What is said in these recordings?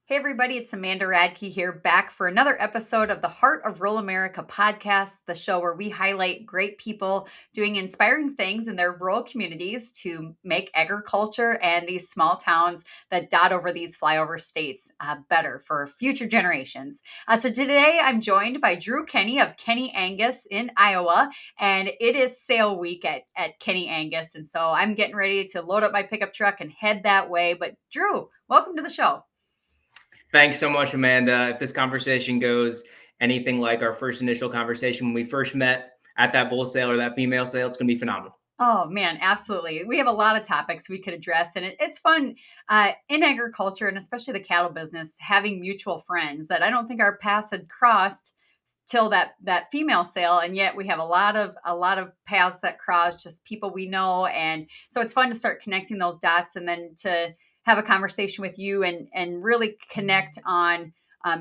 Hey, everybody, it's Amanda Radke here, back for another episode of the Heart of Rural America podcast, the show where we highlight great people doing inspiring things in their rural communities to make agriculture and these small towns that dot over these flyover states better for future generations. So today I'm joined by Drew Kenny of Kenny Angus in Iowa, and it is sale week at Kenny Angus. And so I'm getting ready to load up my pickup truck and head that way. But Drew, welcome to the show. Thanks so much, Amanda. If this conversation goes anything like our first initial conversation when we first met at that bull sale or that female sale, it's going to be phenomenal. Oh man, absolutely. We have a lot of topics we could address, and it's fun in agriculture and especially the cattle business having mutual friends that I don't think our paths had crossed till that female sale, and yet we have a lot of paths that cross, just people we know, and so it's fun to start connecting those dots, and then to have a conversation with you and really connect on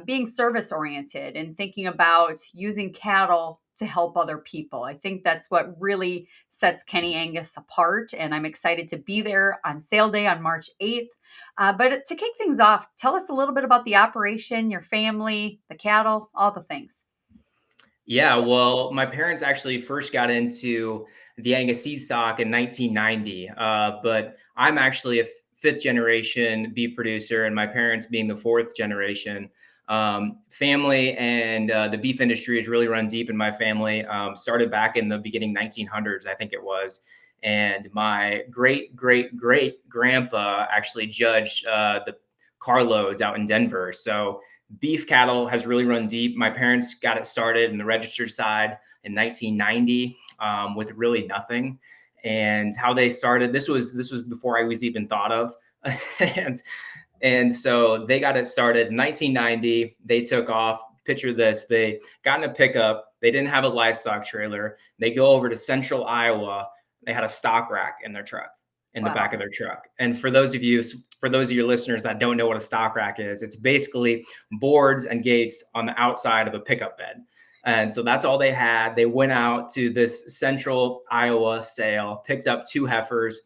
being service oriented and thinking about using cattle to help other people. I think that's what really sets Kenny Angus apart. And I'm excited to be there on sale day on March 8th. But to kick things off, tell us a little bit about the operation, your family, the cattle, all the things. Yeah, well, my parents actually first got into the Angus seed stock in 1990, but I'm actually a fifth generation beef producer, and my parents being the fourth generation. Family and the beef industry is really run deep in my family. Started back in the beginning 1900s, I think it was. And my great grandpa actually judged the carloads out in Denver. So beef cattle has really run deep. My parents got it started in the registered side in 1990 with really nothing. And how they started, this was before I was even thought of. and so they got it started in 1990. They took off. Picture this: they got in a pickup. They didn't have a livestock trailer. They go over to central Iowa. They had a stock rack in their truck, in the back of their truck. And for those of your listeners that don't know what a stock rack is, it's basically boards and gates on the outside of a pickup bed. And so that's all they had. They went out to this central Iowa sale, picked up two heifers.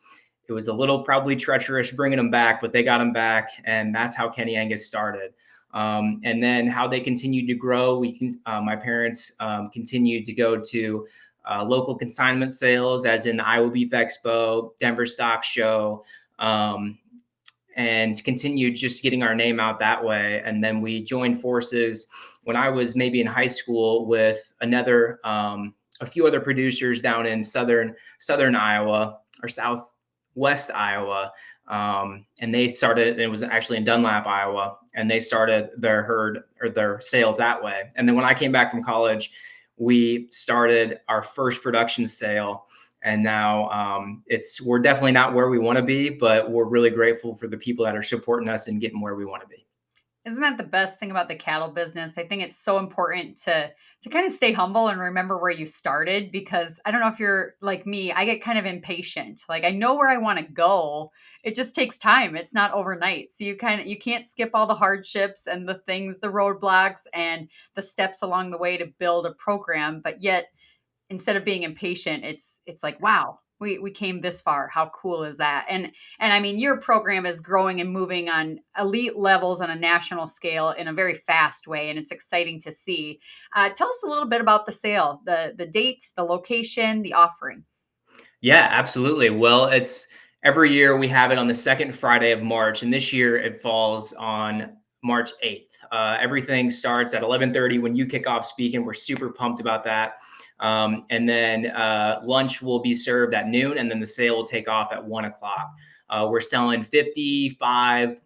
It was a little probably treacherous bringing them back, but they got them back. And that's how Kenny Angus started. And then how they continued to grow. My parents continued to go to local consignment sales, as in the Iowa Beef Expo, Denver Stock Show, and continued just getting our name out that way. And then we joined forces when I was maybe in high school with a few other producers down in southern Iowa or southwest Iowa. And they started, and it was actually in Dunlap, Iowa, and they started their herd or their sales that way. And then when I came back from college, we started our first production sale. And now we're definitely not where we want to be, but we're really grateful for the people that are supporting us and getting where we want to be. Isn't that the best thing about the cattle business? I think it's so important to kind of stay humble and remember where you started, because I don't know if you're like me, I get kind of impatient. Like, I know where I want to go. It just takes time. It's not overnight. So you can't skip all the hardships and the things, the roadblocks and the steps along the way to build a program. But yet, instead of being impatient, it's like, wow, we came this far. How cool is that? And I mean, your program is growing and moving on elite levels on a national scale in a very fast way, and it's exciting to see. Tell us a little bit about the sale, the date, the location, the offering. Yeah, absolutely. Well, it's every year we have it on the second Friday of March, and this year it falls on March 8th. Everything starts at 11:30 when you kick off speaking. We're super pumped about that. And then lunch will be served at noon, and then the sale will take off at 1 o'clock. We're selling 55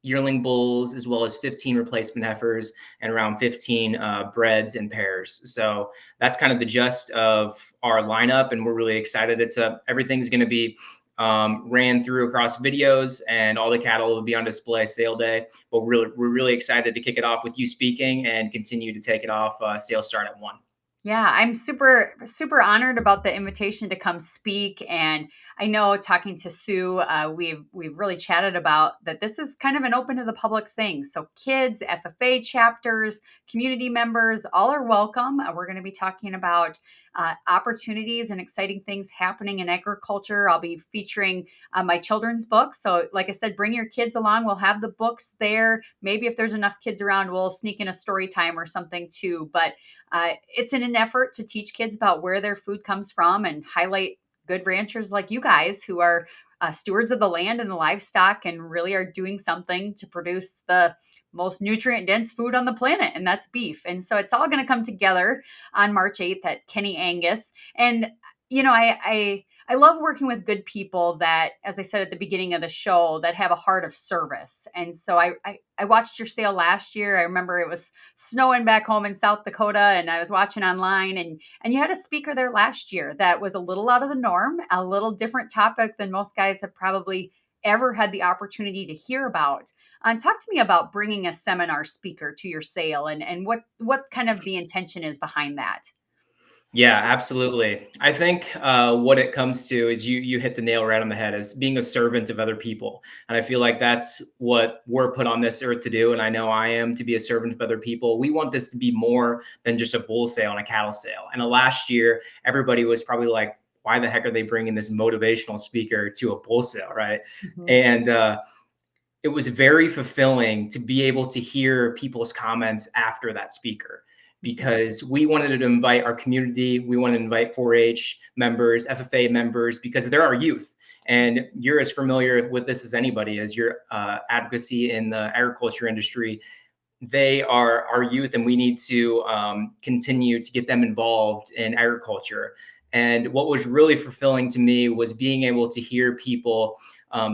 yearling bulls, as well as 15 replacement heifers and around 15 breds and pairs. So that's kind of the gist of our lineup, and we're really excited. Everything's going to be ran through across videos, and all the cattle will be on display sale day. But we're really excited to kick it off with you speaking and continue to take it off. Sales start at 1. Yeah, I'm super, super honored about the invitation to come speak. And I know talking to Sue, we've really chatted about that. This is kind of an open to the public thing. So kids, FFA chapters, community members, all are welcome. We're going to be talking about opportunities and exciting things happening in agriculture. I'll be featuring my children's books. So, like I said, bring your kids along. We'll have the books there. Maybe if there's enough kids around, we'll sneak in a story time or something too. But it's in an effort to teach kids about where their food comes from and highlight good ranchers like you guys who are stewards of the land and the livestock and really are doing something to produce the most nutrient dense food on the planet, and that's beef. And so it's all going to come together on March 8th at Kenny Angus. And I love working with good people that, as I said at the beginning of the show, that have a heart of service. And so I watched your sale last year. I remember it was snowing back home in South Dakota, and I was watching online, and you had a speaker there last year that was a little out of the norm, a little different topic than most guys have probably ever had the opportunity to hear about. Talk to me about bringing a seminar speaker to your sale, and what kind of the intention is behind that. Yeah, absolutely. I think what it comes to is you hit the nail right on the head, is being a servant of other people, and I feel like that's what we're put on this earth to do. And I know I am, to be a servant of other people. We want this to be more than just a bull sale and a cattle sale. And last year, everybody was probably like, "Why the heck are they bringing this motivational speaker to a bull sale?" Right? Mhm. And it was very fulfilling to be able to hear people's comments after that speaker, Mhm. because we wanted to invite our community. We wanted to invite 4-H members, FFA members, because they're our youth. And you're as familiar with this as anybody, as your advocacy in the agriculture industry. They are our youth, and we need to continue to get them involved in agriculture. And what was really fulfilling to me was being able to hear people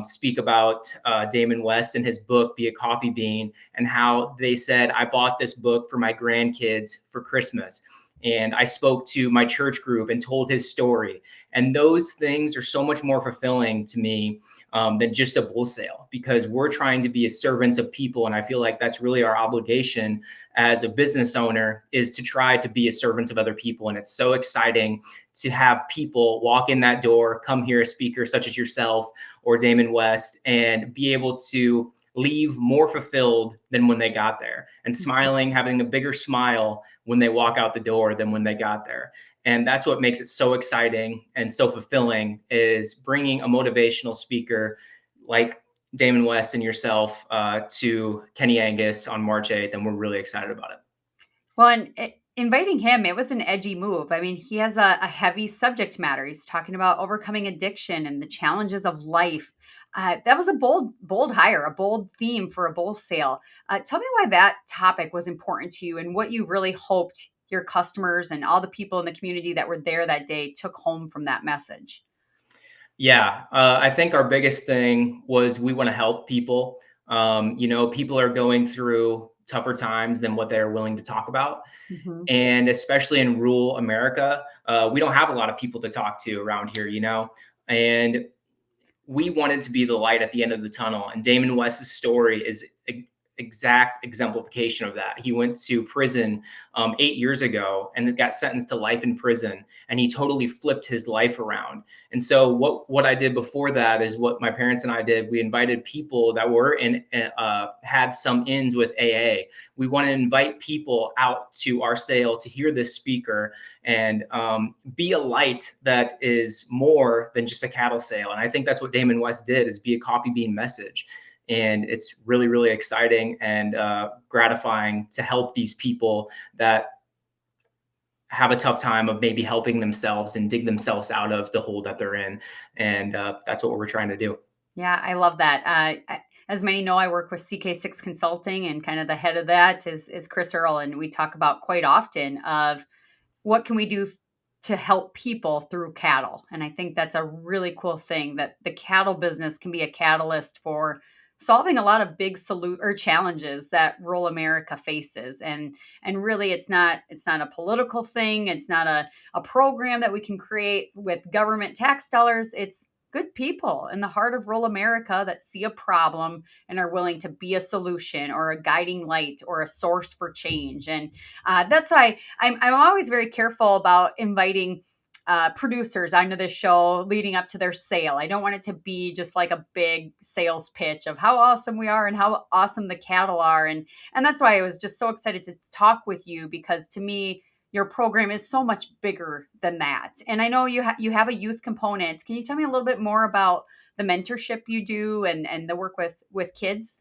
speak about Damon West and his book, Be a Coffee Bean, and how they said, "I bought this book for my grandkids for Christmas." And I spoke to my church group and told his story. And those things are so much more fulfilling to me than just a wholesale, because we're trying to be a servant of people. And I feel like that's really our obligation as a business owner, is to try to be a servant of other people. And it's so exciting to have people walk in that door, come hear a speaker such as yourself or Damon West, and be able to leave more fulfilled than when they got there, and Mhm. smiling, having a bigger smile when they walk out the door than when they got there. And that's what makes it so exciting and so fulfilling, is bringing a motivational speaker like Damon West and yourself to Kenny Angus on March 8th. And we're really excited about it. Well, and inviting him, it was an edgy move. I mean, he has a heavy subject matter. He's talking about overcoming addiction and the challenges of life. That was a bold hire, a bold theme for a bull sale. Tell me why that topic was important to you and what you really hoped your customers and all the people in the community that were there that day took home from that message. Yeah, I think our biggest thing was we want to help people. People are going through tougher times than what they're willing to talk about. Hmm. And especially in rural America, we don't have a lot of people to talk to around here. And we wanted to be the light at the end of the tunnel. And Damon West's story is exact exemplification of that. He went to prison 8 years ago and got sentenced to life in prison, and he totally flipped his life around. And so what I did before that is what my parents and I did. We invited people that were in had some ins with AA. We want to invite people out to our sale to hear this speaker and be a light that is more than just a cattle sale. And I think that's what Damon West did, is be a coffee bean message. And it's really, really exciting and gratifying to help these people that have a tough time of maybe helping themselves and dig themselves out of the hole that they're in. And that's what we're trying to do. Yeah, I love that. As many know, I work with CK6 Consulting, and kind of the head of that is Chris Earl, and we talk about quite often of what can we do to help people through cattle. And I think that's a really cool thing, that the cattle business can be a catalyst for solving a lot of big challenges that rural America faces. And really, it's not a political thing. It's not a program that we can create with government tax dollars. It's good people in the heart of rural America that see a problem and are willing to be a solution or a guiding light or a source for change. And that's why I'm always very careful about inviting producers onto the show leading up to their sale. I don't want it to be just like a big sales pitch of how awesome we are and how awesome the cattle are. And that's why I was just so excited to talk with you, because to me, your program is so much bigger than that. And I know you have a youth component. Can you tell me a little bit more about the mentorship you do and the work with kids?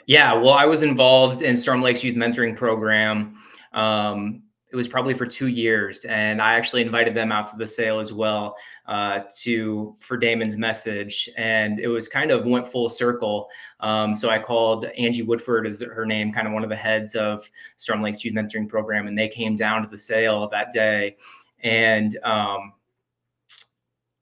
Yeah, well, I was involved in Storm Lake's youth mentoring program. It was probably for 2 years, and I actually invited them out to the sale as well, to for Damon's message, and it was kind of went full circle. So I called Angie Woodford, is her name, kind of one of the heads of Storm Lake's youth mentoring program, and they came down to the sale that day, and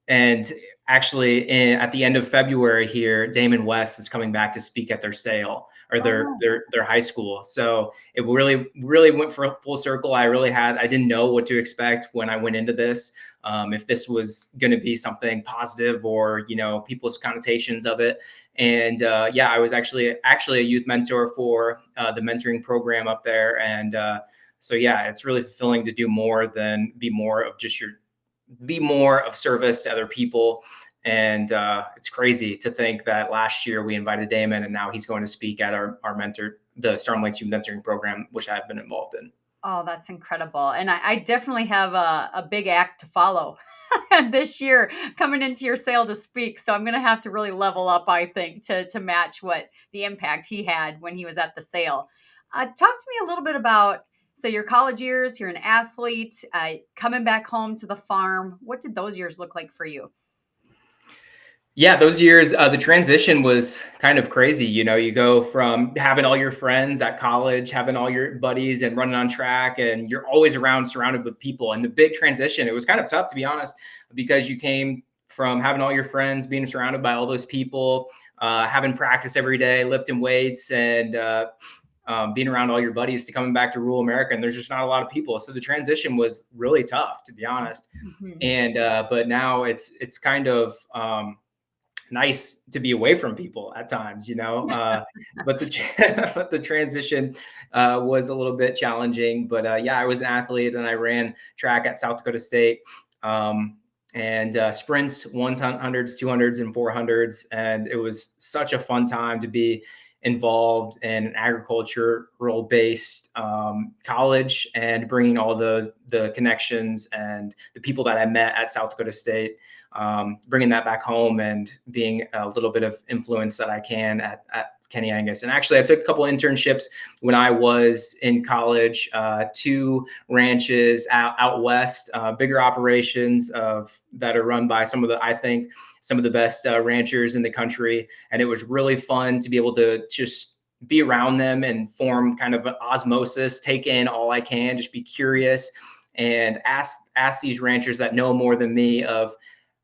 and actually, at the end of February here, Damon West is coming back to speak at their sale or Oh, their no. their high school. So it really went for full circle. I didn't know what to expect when I went into this. If this was going to be something positive or people's connotations of it. And yeah, I was actually a youth mentor for the mentoring program up there. And so yeah, it's really fulfilling to do more than be more of service to other people. And it's crazy to think that last year we invited Damon, and now he's going to speak at the Storm Lake Youth Mentoring Program, which I've been involved in. Oh, that's incredible. And I definitely have a big act to follow this year coming into your sale to speak. So I'm going to have to really level up, I think, to match what the impact he had when he was at the sale. Talk to me a little bit about, so your college years, you're an athlete, coming back home to the farm. What did those years look like for you? Yeah, those years, the transition was kind of crazy. You go from having all your friends at college, having all your buddies and running on track, and you're always around surrounded with people. And the big transition, it was kind of tough, to be honest, because you came from having all your friends, being surrounded by all those people, having practice every day, lifting weights, and being around all your buddies, to coming back to rural America. And there's just not a lot of people. So the transition was really tough, to be honest. Mhm. And but now it's kind of nice to be away from people at times, but the but the transition was a little bit challenging. But yeah, I was an athlete and I ran track at South Dakota State, and sprints, 100s, 200s, and 400s, and it was such a fun time to be involved in an agricultural based college, and bringing all the connections and the people that I met at South Dakota State, bringing that back home and being a little bit of influence that I can at Kenny Angus. And actually, I took a couple internships when I was in college, 2 ranches out west, bigger operations that are run by I think some of the best ranchers in the country. And it was really fun to be able to just be around them and form kind of an osmosis, take in all I can, just be curious and ask these ranchers that know more than me of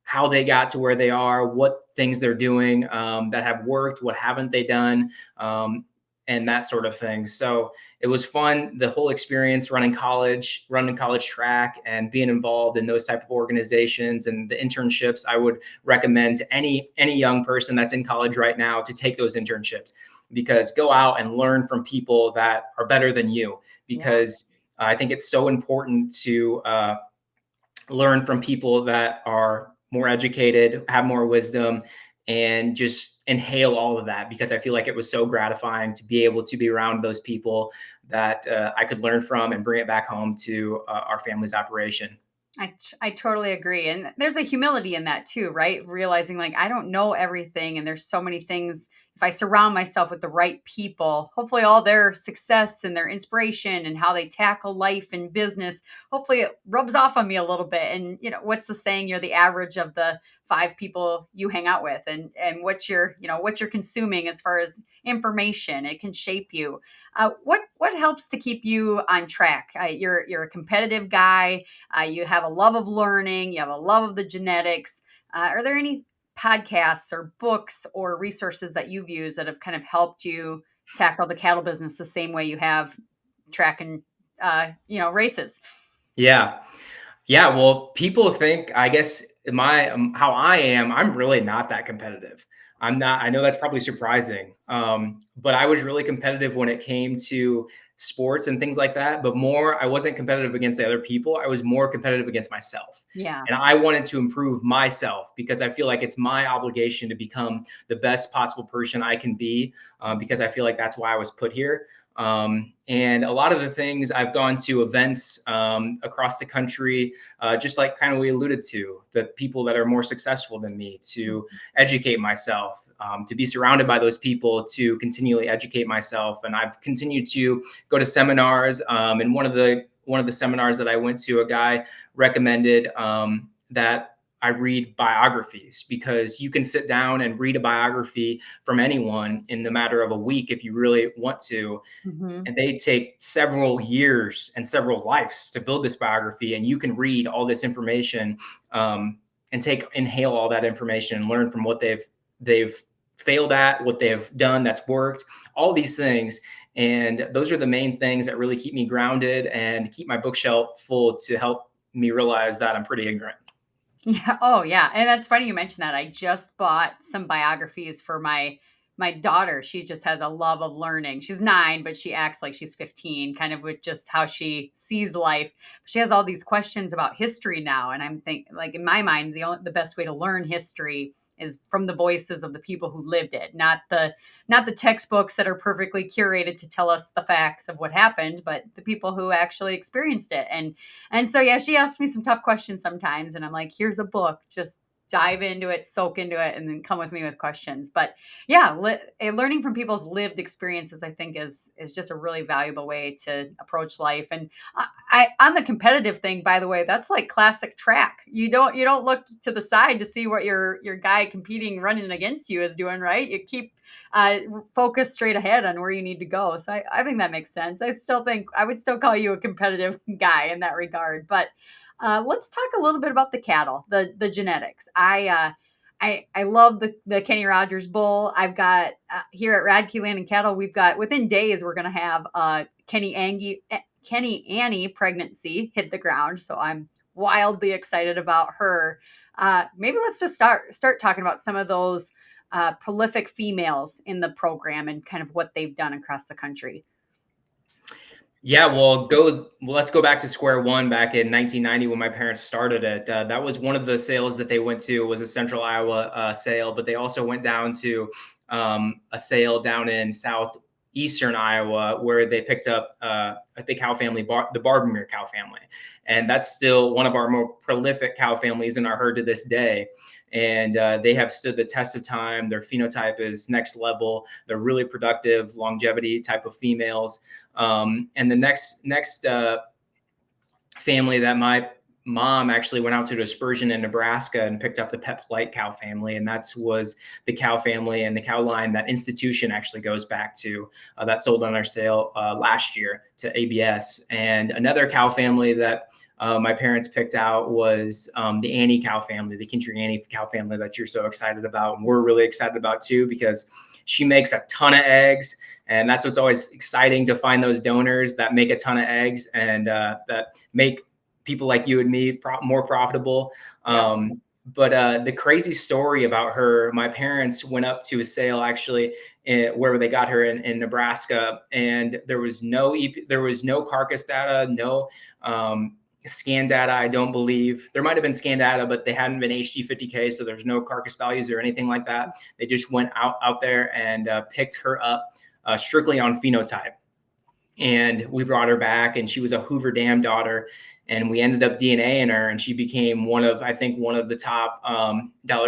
how they got to where they are, what things they're doing that have worked, what haven't they done, and that sort of thing. So it was fun, the whole experience running college track and being involved in those type of organizations. And the internships, I would recommend to any young person that's in college right now to take those internships, because go out and learn from people that are better than you, Yeah. because I think it's so important to learn from people that are more educated, have more wisdom, and just inhale all of that, because I feel like it was so gratifying to be able to be around those people that I could learn from and bring it back home to our family's operation. I totally agree. And there's a humility in that too, right? Realizing like I don't know everything and there's so many things. If I surround myself with the right people, hopefully all their success and their inspiration and how they tackle life and business, hopefully it rubs off on me a little bit. And what's the saying? You're the average of the 5 people you hang out with, and what you're consuming as far as information. It can shape you. What helps to keep you on track? You're a competitive guy. You have a love of learning. You have a love of the genetics. Are there any podcasts or books or resources that you've used that have kind of helped you tackle the cattle business the same way you have tracking, races? Yeah. Yeah, well, people think, I guess, how I am, I'm really not that competitive. I'm not, I know that's probably surprising. But I was really competitive when it came to sports and things like that. But I wasn't competitive against the other people. I was more competitive against myself. Yeah. And I wanted to improve myself because I feel like it's my obligation to become the best possible person I can be, because I feel like that's why I was put here. And a lot of the things I've gone to events across the country, just like kind of we alluded to, the people that are more successful than me, to educate myself, to be surrounded by those people, to continually educate myself. And I've continued to go to seminars. And one of the seminars that I went to, a guy recommended that I read biographies, because you can sit down and read a biography from anyone in the matter of a week if you really want to. Mm-hmm. And they take several years and several lives to build this biography. And you can read all this information, and inhale all that information and learn from what they've failed at, what they've done that's worked, all these things. And those are the main things that really keep me grounded and keep my bookshelf full, to help me realize that I'm pretty ignorant. Yeah. Oh, yeah. And that's funny you mentioned that. I just bought some biographies for my daughter. She just has a love of learning. She's 9, but she acts like she's 15, kind of with just how she sees life. She has all these questions about history now, and I'm thinking, like, in my mind, the best way to learn history is from the voices of the people who lived it, not the textbooks that are perfectly curated to tell us the facts of what happened, but the people who actually experienced it. And so, yeah, she asks me some tough questions sometimes, and I'm like, here's a book, just dive into it, soak into it, and then come with me with questions. But yeah, learning from people's lived experiences, I think, is just a really valuable way to approach life. And on the competitive thing, by the way, that's like classic track. You don't look to the side to see what your guy competing, running against you, is doing, right? You keep uh, focus straight ahead on where you need to go. So I think that makes sense. I still think I would still call you a competitive guy in that regard. But let's talk a little bit about the cattle, the genetics. I love the Kenny Rogers bull. I've got here at Radke Land and Cattle. We've got, within days, we're going to have Kenny Annie pregnancy hit the ground. So I'm wildly excited about her. Maybe let's just start talking about some of those prolific females in the program and kind of what they've done across the country. Yeah, let's go back to square one, back in 1990 when my parents started it. That was one of the sales that they went to, was a Central Iowa sale, but they also went down to a sale down in southeastern Iowa, where they picked up the cow family, the Barbermere cow family. And that's still one of our more prolific cow families in our herd to this day. And they have stood the test of time. Their phenotype is next level. They're really productive, longevity type of females. And the next family that my mom actually went out to dispersion in Nebraska and picked up the Pet Polite cow family. And that was the cow family and the cow line that institution actually goes back to, that sold on our sale last year to ABS. And another cow family that my parents picked out was the Annie cow family, the Kintry Annie cow family that you're so excited about. And we're really excited about too, because she makes a ton of eggs. And that's what's always exciting, to find those donors that make a ton of eggs and that make people like you and me more profitable. Yep. But the crazy story about her, my parents went up to a sale actually where they got her in Nebraska, and there was no carcass data, no scan data. I don't believe there might have been scan data, but they hadn't been HD50K, so there's no carcass values or anything like that. They just went out there and picked her up strictly on phenotype. And we brought her back, and she was a Hoover Dam daughter. And we ended up DNAing her, and she became one of the top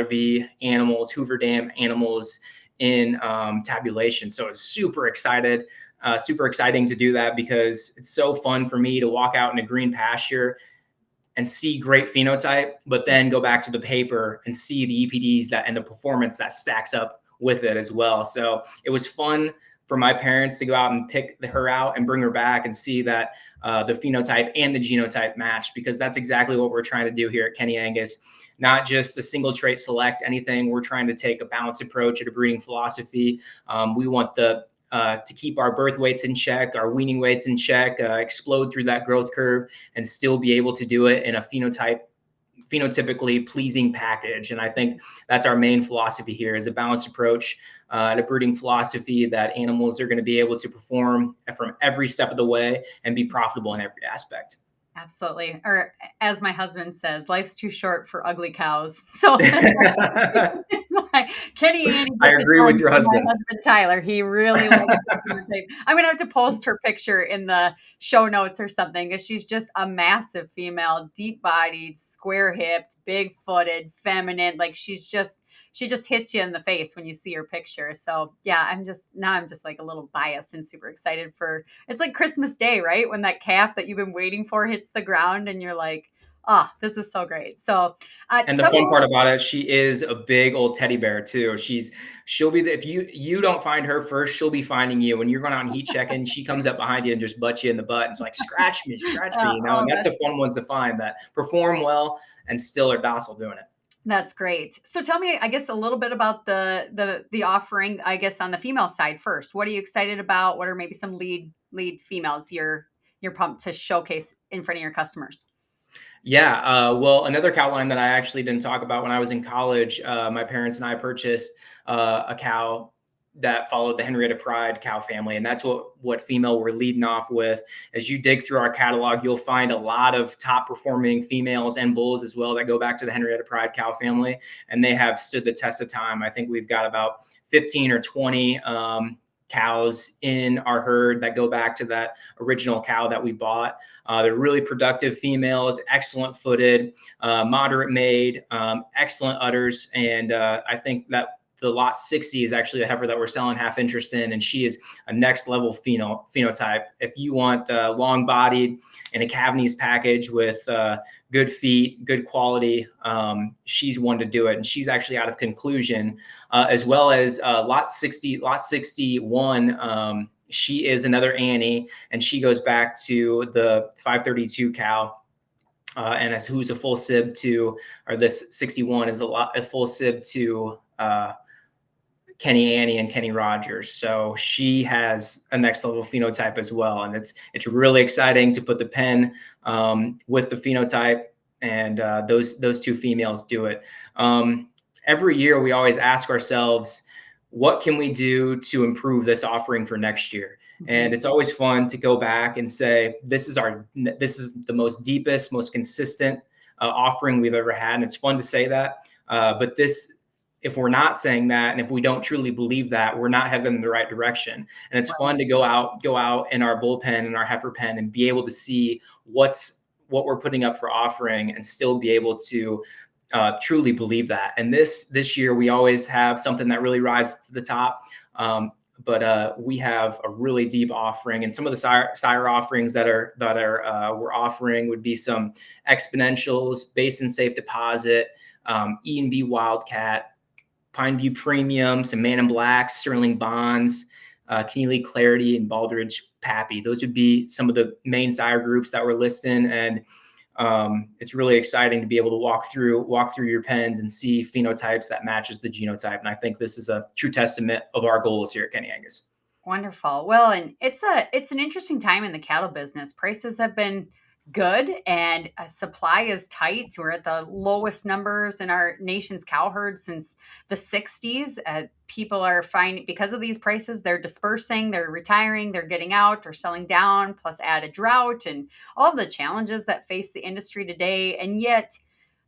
$B animals, Hoover Dam animals in tabulation. So it's super exciting to do that, because it's so fun for me to walk out in a green pasture and see great phenotype, but then go back to the paper and see the EPDs and the performance that stacks up with it as well. So it was fun for my parents to go out and pick her out and bring her back and see that the phenotype and the genotype match, because that's exactly what we're trying to do here at Kenny Angus. Not just a single trait select anything. We're trying to take a balanced approach at a breeding philosophy. We want to keep our birth weights in check, our weaning weights in check, explode through that growth curve, and still be able to do it in a phenotype phenotypically pleasing package. And I think that's our main philosophy here, is a balanced approach and a breeding philosophy that animals are going to be able to perform from every step of the way and be profitable in every aspect. Absolutely. Or as my husband says, life's too short for ugly cows. So I it's like Kenny Andy gets it agree with done your for my husband. husband Tyler. He really likes the phenotype. I'm gonna have to post her picture in the show notes or something, because she's just a massive female, deep bodied, square hipped, big footed, feminine. Like she just hits you in the face when you see her picture. So yeah, I'm just like a little biased and super excited for, it's like Christmas Day, right? When that calf that you've been waiting for hits the ground and you're like, oh, this is so great. So And the tell me. fun part about it, she is a big old teddy bear too. She'll be if you don't find her first, she'll be finding you. When you're going on heat checking, she comes up behind you and just butts you in the butt and it's like, scratch me, Oh, and that's the fun ones to find, that perform well and still are docile doing it. that's great. So tell me, I guess, a little bit about the offering, I guess, on the female side first. What are you excited about? What are maybe some lead females you're pumped to showcase in front of your customers? Yeah, well, another cow line that I actually didn't talk about: when I was in college, my parents and I purchased a cow that followed the Henrietta Pride cow family, and that's what female we're leading off with. As you dig through our catalog, you'll find a lot of top performing females and bulls as well that go back to the Henrietta Pride cow family, and they have stood the test of time. I think we've got about 15 or 20 cows in our herd that go back to that original cow that we bought. They're really productive females, excellent footed, moderate made, excellent udders. And I think that the lot 60 is actually a heifer that we're selling half interest in, and she is a next level phenotype. If you want long bodied and a Cavanese package with good feet, good quality, she's one to do it. And she's actually out of conclusion, as well as lot 61. She is another Annie, and she goes back to the 532 cow. And as who's a full sib to, or this 61 is a full sib to Kenny Annie and Kenny Rogers. So she has a next level phenotype as well. And it's really exciting to put the pen with the phenotype, and those two females do it. Every year we always ask ourselves, what can we do to improve this offering for next year? And it's always fun to go back and say, this is the most deepest, most consistent offering we've ever had. And it's fun to say that. But if we're not saying that, and if we don't truly believe that, we're not heading in the right direction. And it's fun to go out in our bullpen and our heifer pen and be able to see what we're putting up for offering and still be able to truly believe that. And this year we always have something that really rises to the top. But we have a really deep offering, and some of the sire offerings that we're offering would be some exponentials, basin safe deposit, E&B Wildcat, Pine View Premium, some Man in Black, Sterling Bonds, Keneally Clarity, and Baldridge Pappy. Those would be some of the main sire groups that we're listing, and it's really exciting to be able to walk through your pens and see phenotypes that matches the genotype. And I think this is a true testament of our goals here at Kenny Angus. Wonderful. Well, and it's an interesting time in the cattle business. Prices have been good, and supply is tight. So we're at the lowest numbers in our nation's cow herd since the 60s. People are finding, because of these prices, they're dispersing, they're retiring, they're getting out or selling down, plus added drought and all of the challenges that face the industry today. And yet,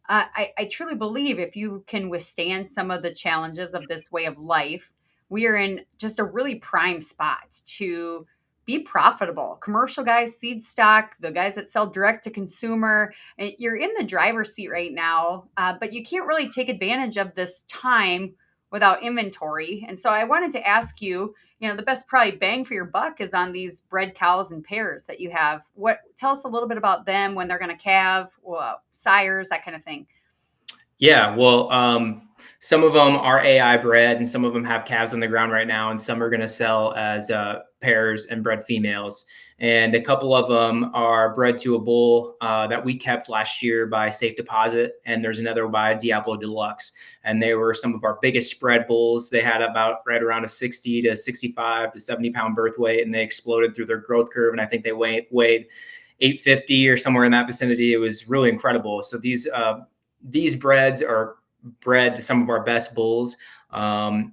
I truly believe if you can withstand some of the challenges of this way of life, we are in just a really prime spot to be profitable. Commercial guys, seed stock, the guys that sell direct to consumer, you're in the driver's seat right now, but you can't really take advantage of this time without inventory. And so I wanted to ask you, the best probably bang for your buck is on these bred cows and pairs that you have. Tell us a little bit about them, when they're going to calve, sires, that kind of thing. Yeah, well, some of them are AI bred, and some of them have calves on the ground right now, and some are going to sell as pairs and bred females. And a couple of them are bred to a bull that we kept last year by Safe Deposit, and there's another by Diablo Deluxe. And they were some of our biggest spread bulls. They had about right around a 60 to 65 to 70 pound birth weight, and they exploded through their growth curve. And I think they weighed 850 or somewhere in that vicinity. It was really incredible. So these these breds are bred to some of our best bulls, and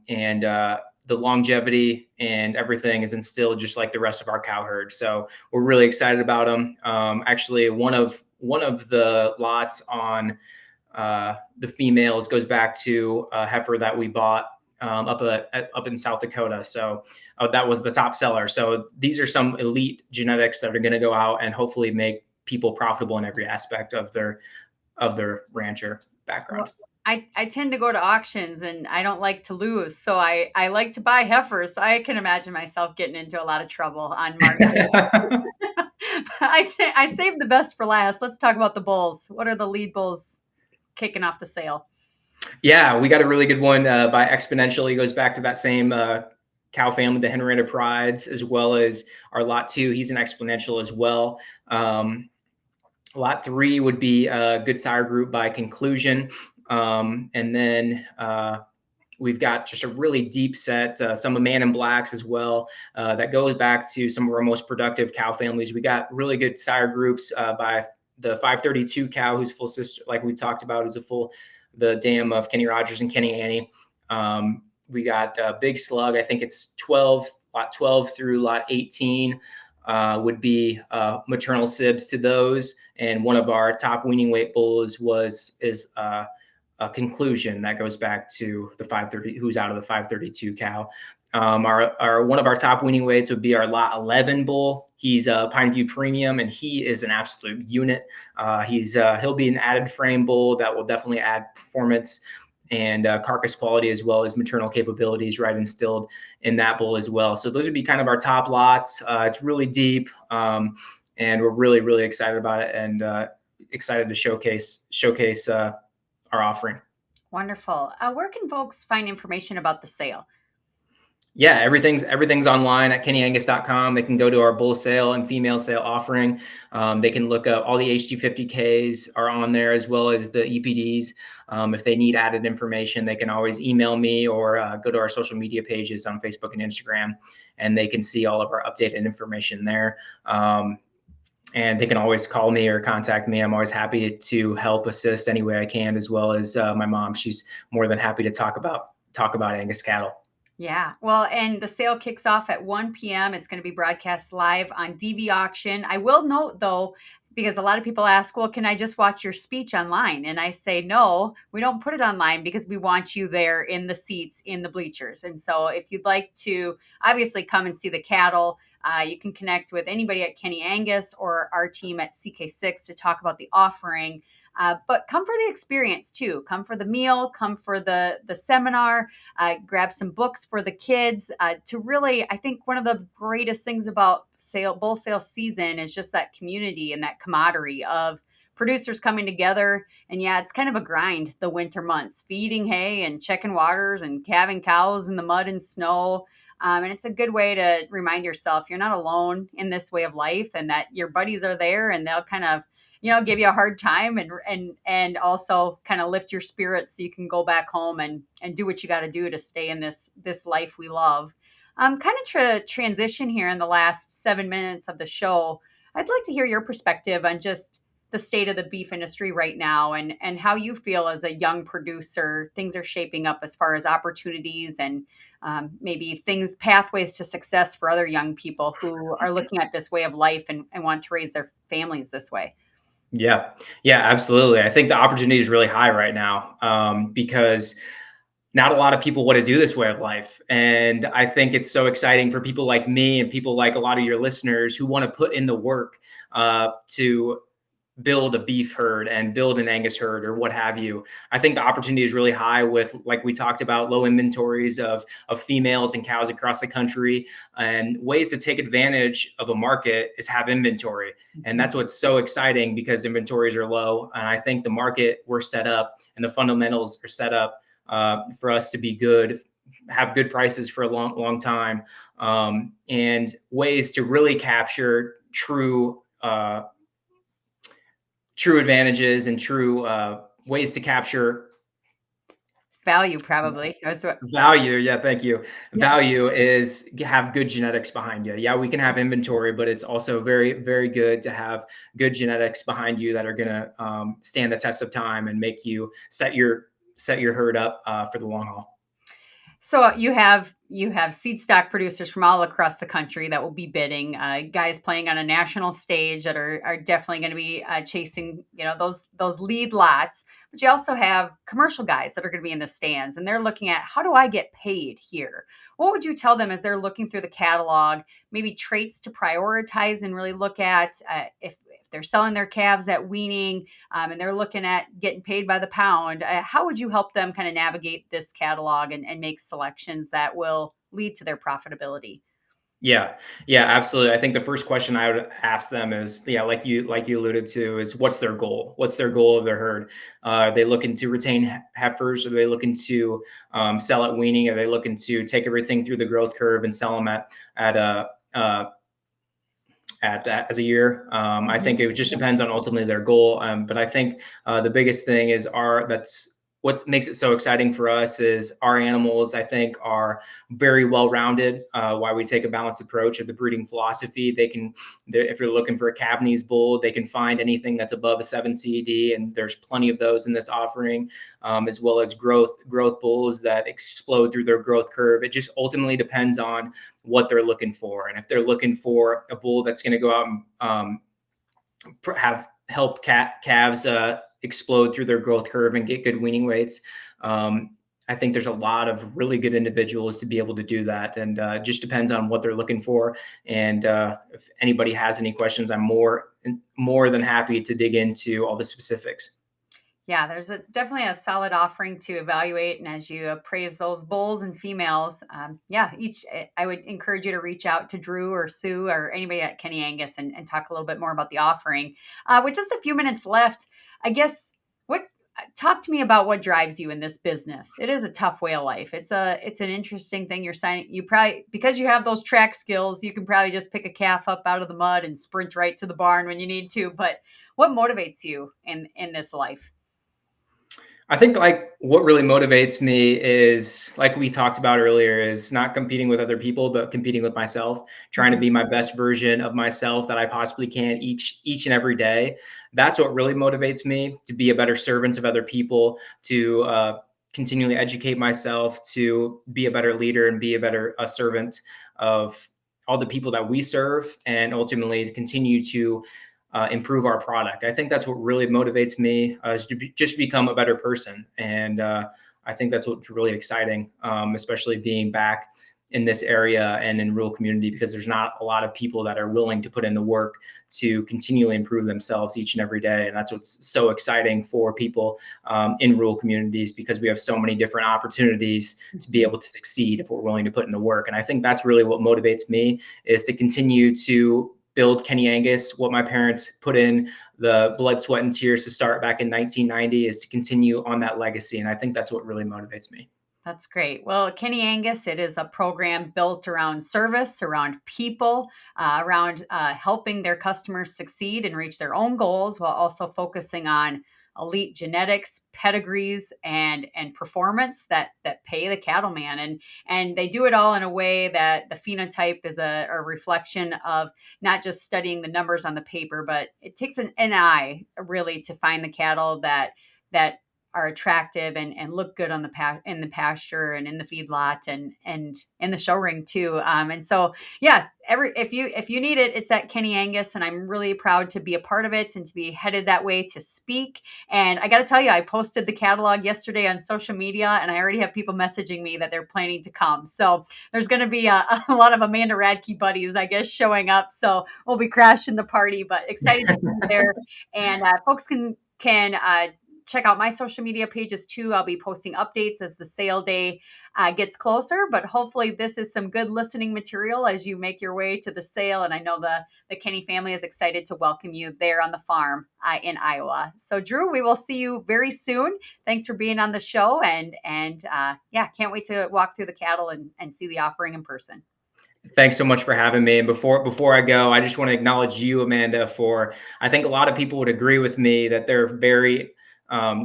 the longevity and everything is instilled just like the rest of our cow herd. So we're really excited about them. Actually, one of the lots on the females goes back to a heifer that we bought up in South Dakota. So that was the top seller. So these are some elite genetics that are going to go out and hopefully make people profitable in every aspect of their rancher background. Well, I tend to go to auctions and I don't like to lose. So I like to buy heifers. So I can imagine myself getting into a lot of trouble on marketing. I saved the best for last. Let's talk about the bulls. What are the lead bulls kicking off the sale? Yeah, we got a really good one by Exponential. He goes back to that same cow family, the Henrietta Prides, as well as our lot 2. He's an Exponential as well. Lot 3 would be a Good Sire Group by Conclusion. And then we've got just a really deep set, some of Man in Blacks as well, that goes back to some of our most productive cow families. We got really good sire groups by the 532 cow, who's full sister, like we talked about, who's the dam of Kenny Rogers and Kenny Annie. We got Big Slug. I think it's lot 12 through lot 18 would be maternal sibs to those. And one of our top weaning weight bulls is a Conclusion that goes back to the 530, who's out of the 532 cow. Our one of our top weaning weights would be our lot 11 bull. He's a Pineview Premium, and he is an absolute unit. He'll be an added frame bull that will definitely add performance and carcass quality, as well as maternal capabilities, right, instilled in that bull as well. So those would be kind of our top lots. It's really deep, and we're really, really excited about it, and excited to showcase our offering. Wonderful. Where can folks find information about the sale? Yeah, everything's online at KennyAngus.com. They can go to our bull sale and female sale offering. They can look up all the HD50Ks are on there, as well as the EPDs. If they need added information, they can always email me or go to our social media pages on Facebook and Instagram, and they can see all of our updated information there. And they can always call me or contact me. I'm always happy to help assist any way I can, as well as my mom. She's more than happy to talk about Angus cattle. Yeah. Well, and the sale kicks off at 1 p.m. It's going to be broadcast live on DV Auction. I will note, though, because a lot of people ask, well, can I just watch your speech online? And I say, no, we don't put it online because we want you there in the seats, in the bleachers. And so if you'd like to obviously come and see the cattle, you can connect with anybody at Kenny Angus or our team at CK6 to talk about the offering. But come for the experience too. Come for the meal, come for the seminar, grab some books for the kids. To really, I think one of the greatest things about bull sale season is just that community and that camaraderie of producers coming together. And yeah, it's kind of a grind the winter months, feeding hay and checking waters and calving cows in the mud and snow. And it's a good way to remind yourself you're not alone in this way of life, and that your buddies are there and they'll kind of give you a hard time and also kind of lift your spirits so you can go back home and do what you got to do to stay in this life we love. Kind of transition here in the last 7 minutes of the show. I'd like to hear your perspective on just the state of the beef industry right now, and how you feel as a young producer, things are shaping up as far as opportunities and maybe pathways to success for other young people who are looking at this way of life and want to raise their families this way. Yeah, absolutely. I think the opportunity is really high right now, because not a lot of people want to do this way of life. And I think it's so exciting for people like me and people like a lot of your listeners who want to put in the work to build a beef herd and build an Angus herd or what have you. I think the opportunity is really high with, like we talked about, low inventories of females and cows across the country, and ways to take advantage of a market is have inventory. And that's what's so exciting, because inventories are low. And I think the market we're set up and the fundamentals are set up for us to be good, have good prices for a long time, and ways to really capture true advantages and true ways to capture Value, probably. That's what. Value, yeah, thank you. Yep. Value is have good genetics behind you. Yeah, we can have inventory, but it's also very, very good to have good genetics behind you that are gonna stand the test of time and make you set your herd up for the long haul. So you have seed stock producers from all across the country that will be bidding. Guys playing on a national stage that are definitely going to be chasing those lead lots. But you also have commercial guys that are going to be in the stands, and they're looking at, how do I get paid here? What would you tell them as they're looking through the catalog? Maybe traits to prioritize and really look at, if they're selling their calves at weaning, and they're looking at getting paid by the pound. How would you help them kind of navigate this catalog and make selections that will lead to their profitability? Yeah, yeah, absolutely. I think the first question I would ask them is, yeah, like you alluded to, is what's their goal? What's their goal of their herd? Are they looking to retain heifers? Are they looking to sell at weaning? Are they looking to take everything through the growth curve and sell them at a as a year? I think Mhm. it just depends on ultimately their goal. But I think the biggest thing is that's what makes it so exciting for us is our animals, I think, are very well rounded. Why we take a balanced approach of the breeding philosophy. If you're looking for a Cavanese bull, they can find anything that's above a 7 CED, and there's plenty of those in this offering, as well as growth bulls that explode through their growth curve. It just ultimately depends on what they're looking for. And if they're looking for a bull that's going to go out and have help calves explode through their growth curve and get good weaning weights, I think there's a lot of really good individuals to be able to do that. And it just depends on what they're looking for. And if anybody has any questions, I'm more than happy to dig into all the specifics. Yeah, there's definitely a solid offering to evaluate, and as you appraise those bulls and females, yeah, I would encourage you to reach out to Drew or Sue or anybody at Kenny Angus and talk a little bit more about the offering. With just a few minutes left, I guess what talk to me about what drives you in this business. It is a tough way of life. It's an interesting thing. You're signing. You probably, because you have those track skills, you can probably just pick a calf up out of the mud and sprint right to the barn when you need to. But what motivates you in this life? I think like what really motivates me is like we talked about earlier is not competing with other people, but competing with myself, trying to Mhm. be my best version of myself that I possibly can each and every day. That's what really motivates me to be a better servant of other people, to continually educate myself, to be a better leader and be a better servant of all the people that we serve, and ultimately continue to improve our product. I think that's what really motivates me, is to just become a better person. And I think that's what's really exciting, especially being back in this area and in rural community, because there's not a lot of people that are willing to put in the work to continually improve themselves each and every day. And that's what's so exciting for people in rural communities, because we have so many different opportunities to be able to succeed if we're willing to put in the work. And I think that's really what motivates me, is to continue to build Kenny Angus. What my parents put in the blood, sweat, and tears to start back in 1990 is to continue on that legacy. And I think that's what really motivates me. That's great. Well, Kenny Angus, it is a program built around service, around people, around helping their customers succeed and reach their own goals, while also focusing on elite genetics, pedigrees, and performance that pay the cattleman. And they do it all in a way that the phenotype is a reflection of not just studying the numbers on the paper, but it takes an eye really to find the cattle that are attractive and look good on in the pasture and in the feedlot and in the show ring too. And so yeah, if you need it, it's at Kenny Angus, and I'm really proud to be a part of it and to be headed that way to speak. And I got to tell you, I posted the catalog yesterday on social media, and I already have people messaging me that they're planning to come. So there's going to be a lot of Amanda Radke buddies, I guess, showing up. So we'll be crashing the party, but excited to be there. And folks can check out my social media pages too. I'll be posting updates as the sale day gets closer, but hopefully this is some good listening material as you make your way to the sale. And I know the Kenny family is excited to welcome you there on the farm in Iowa. So Drew, we will see you very soon. Thanks for being on the show. And yeah, can't wait to walk through the cattle and see the offering in person. Thanks so much for having me. And before I go, I just want to acknowledge you, Amanda, for I think a lot of people would agree with me that they're very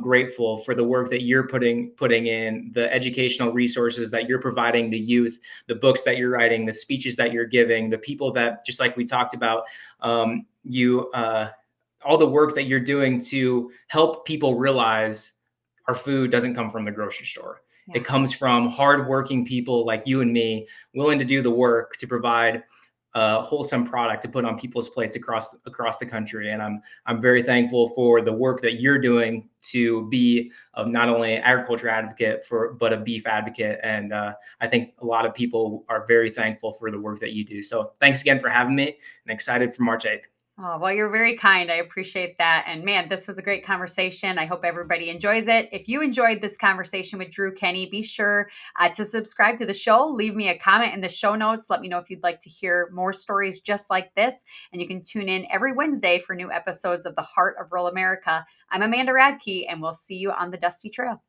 grateful for the work that you're putting in, the educational resources that you're providing the youth, the books that you're writing, the speeches that you're giving, the people that, just like we talked about, all the work that you're doing to help people realize our food doesn't come from the grocery store. Yeah. It comes from hardworking people like you and me, willing to do the work to provide a wholesome product to put on people's plates across the country. And I'm very thankful for the work that you're doing to be not only an agriculture advocate but a beef advocate. And I think a lot of people are very thankful for the work that you do. So thanks again for having me, and excited for March 8th. Oh, well, you're very kind. I appreciate that. And man, this was a great conversation. I hope everybody enjoys it. If you enjoyed this conversation with Drew Kenny, be sure to subscribe to the show. Leave me a comment in the show notes. Let me know if you'd like to hear more stories just like this. And you can tune in every Wednesday for new episodes of The Heart of Rural America. I'm Amanda Radke, and we'll see you on the Dusty Trail.